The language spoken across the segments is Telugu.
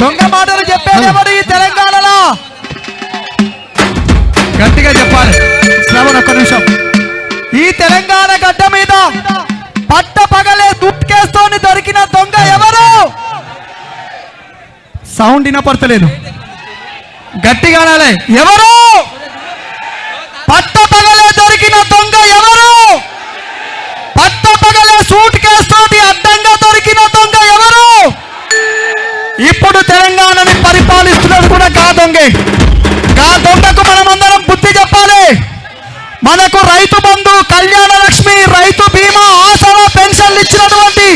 దొంగ మాటలు చెప్పేది ఎవరు ఈ తెలంగాణలో? గట్టిగా చెప్పాలి శ్రవణ్, ఒక్క నిమిషం. ఈ తెలంగాణ గడ్డ మీద పట్ట పగలే దుట్కేస్తోని దొరికిన దొంగ ఎవరు? సౌండ్ వినపడతలేదు, గట్టిగా అనాలి. ఎవరు? పట్ట పగలే దొరికిన దొంగ ఎవరు? పట్ట పగలే సూట్ కేస్తోటి అడ్డంగా దొరికిన దొంగ ఎవరు? ఇప్పుడు తెలంగాణని పరిపాలిస్తున్నది కూడా గా దొంగే. గా దొంగకు మనమందరం బుద్ధి చెప్పాలి. మనకు రైతు బంధు, కళ్యాణ లక్ష్మి, రైతు బీమా, ఆసరా పెన్షన్లు ఇచ్చినటువంటి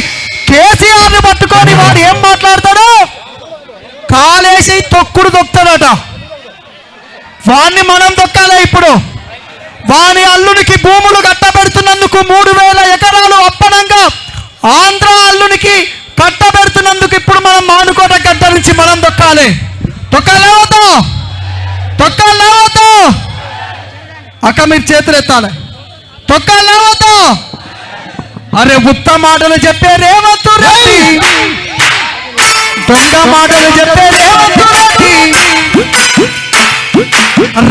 కేసీఆర్ ని పట్టుకొని వాడు ఏం మాట్లాడతాడు? కాలేసి తొక్కుడు దొక్కుతాడట. వాడిని మనం దొక్కాలి. ఇప్పుడు వాని అల్లునికి భూములు కట్టబెడుతున్నందుకు 3000 ఎకరాలు అప్పనంగా ఆంధ్ర అల్లునికి కట్టబెడుతున్నందుకు ఇప్పుడు మనం మానుకోట గడ్డ నుంచి మనం దొక్కాలి. తొక్కాలేవద్దు, తొక్కాలేవద్దు అక్క, మీరు చేతులు ఎత్తాలి. తొక్కాలేవద్దు. అరే ఉత్త మాటలు చెప్పే రేవంత్ రెడ్డి, దొంగ మాటలు చెప్పే రేవంత్ రెడ్డి,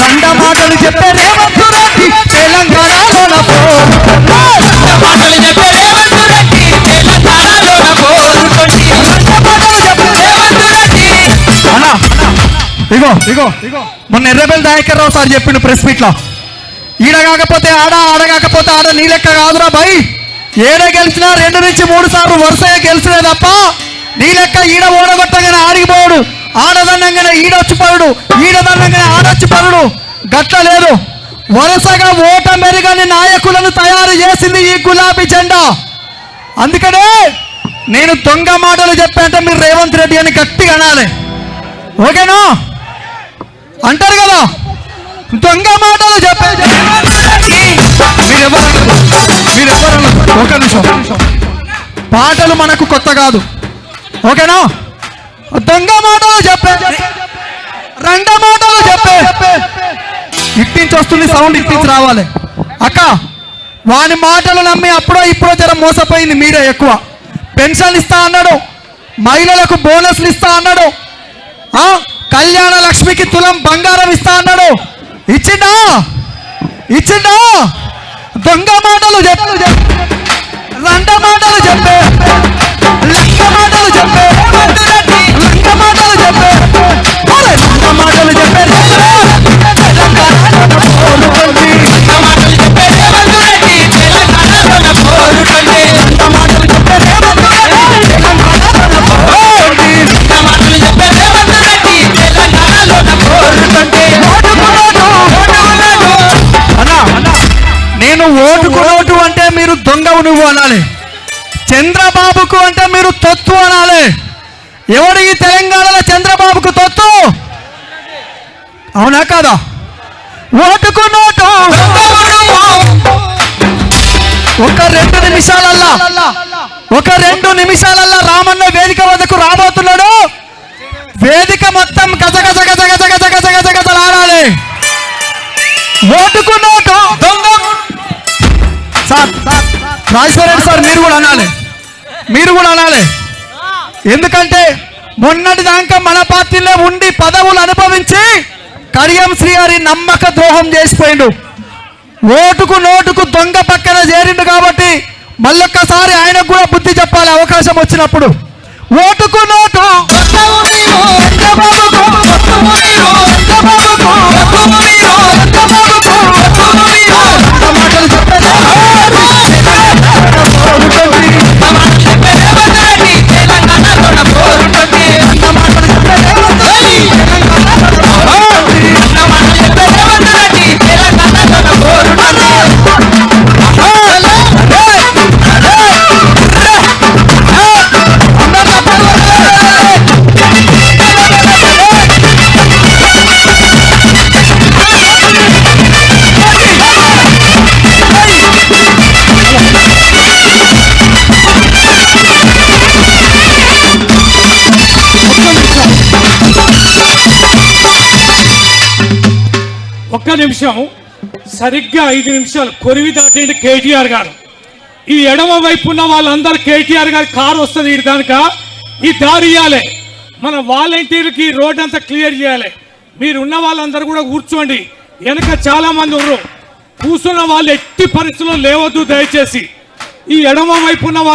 రండ మాటలు చెప్పే రేవంత్ రెడ్డి తెలంగాణలో మాటలు చెప్పే రేవంత్ రెడ్డి తెలంగాణలో అన్నా. ఇగో ఇగో మొన్న ఎర్రబెల్లి దయాకర్ రావు సార్ చెప్పిండు ప్రెస్ మీట్ లో, ఈడ కాకపోతే ఆడ, ఆడ కాకపోతే ఆడ, నీ లెక్క కాదురా భయ్. ఏడ గెలిచినా 2 నుంచి 3 సార్లు వరుసగా గెలిచినే తప్ప నీ లెక్క ఈడ ఓడగొట్టగానే ఆడిపోడు, ఆడదన్నంగానే ఈడొచ్చిపరుడు, ఈడదన్నంగానే ఆడొచ్చిపరుడు. గట్ల లేదు. వరుసగా ఓట మెరుగని నాయకులను తయారు చేసింది ఈ గులాబీ జెండా. అందుకనే నేను దొంగ మాటలు చెప్పానంటే మీరు రేవంత్ రెడ్డి అని గట్టిగా అనాలి. ఓకేనా? అంటారు కదా, దొంగ మాటలు చెప్పే మీరెవరు. ఒక నిమిషం, పాటలు మనకు కొత్త కాదు. ఓకేనా? దొంగ మాటలు చెప్పే, రండ మాటలు చెప్పే, ఇట్టించి వస్తుంది సౌండ్, ఇట్టించి రావాలి. అక్క వాని మాటలు నమ్మి అప్పుడో ఇప్పుడో జర మోసపోయింది మీరే ఎక్కువ. పెన్షన్ ఇస్తా అన్నాడు, మహిళలకు బోనస్లు ఇస్తా అన్నాడు, కళ్యాణ లక్ష్మికి తులం బంగారం ఇస్తా అన్నాడు. ఇచ్చిండా? ఇచ్చిండా? దొంగ మాటలు చెప్పు, రండ మాటలు చెప్పే, లంక మాటలు చెప్పే, లంక మాటలు చెప్పే, లంక మాటలు చెప్పే, నేను ఓటుకు నోటు అంటే మీరు దొంగవు నువ్వు అనాలి. చంద్రబాబుకు అంటే మీరు తొత్తు అనాలి. ఎవడు ఈ తెలంగాణలో చంద్రబాబుకు తొత్తు? అవునా కాదా? ఓటుకు నోటు. ఒక 2 నిమిషాలల్లా రామన్న వేదిక వద్దకు రాబోతున్నాడు. వేదిక మొత్తం గజ గజ గజ గజ గజ గజ గజ గజలాడాలి. ఓటుకు నోటు దొంగ. సార్ రాజేశ్వర రెడ్డి సార్ మీరు కూడా అనాలి, మీరు కూడా అనాలి. ఎందుకంటే మొన్నటి దాకా మన పార్టీలో ఉండి పదవులు అనుభవించి కడియం శ్రీహరి నమ్మక ద్రోహం చేసిపోయిండు. ఓటుకు నోటుకు దొంగ పక్కన చేరిండు కాబట్టి మళ్ళొక్కసారి ఆయనకు కూడా బుద్ధి చెప్పాలి అవకాశం వచ్చినప్పుడు. ఓటుకు నోటు నిమిషం సరిగ్గా 5 నిమిషాలు కొరివి దాటింది కేటీఆర్ గారు. ఈ ఎడమ వైపు ఉన్న వాళ్ళందరూ కేటీఆర్ గారి కారు వస్తుంది ఈ దానిక ఈ దారి ఇవ్వాలి. మన వాలంటీర్కి రోడ్ అంతా క్లియర్ చేయాలి. మీరు ఉన్న వాళ్ళందరూ కూడా కూర్చోండి. వెనక చాలా మంది ఉన్నారు. కూర్చున్న వాళ్ళు ఎట్టి పరిస్థితుల్లో లేవద్దు దయచేసి. ఈ ఎడమ వైపు ఉన్న వాళ్ళు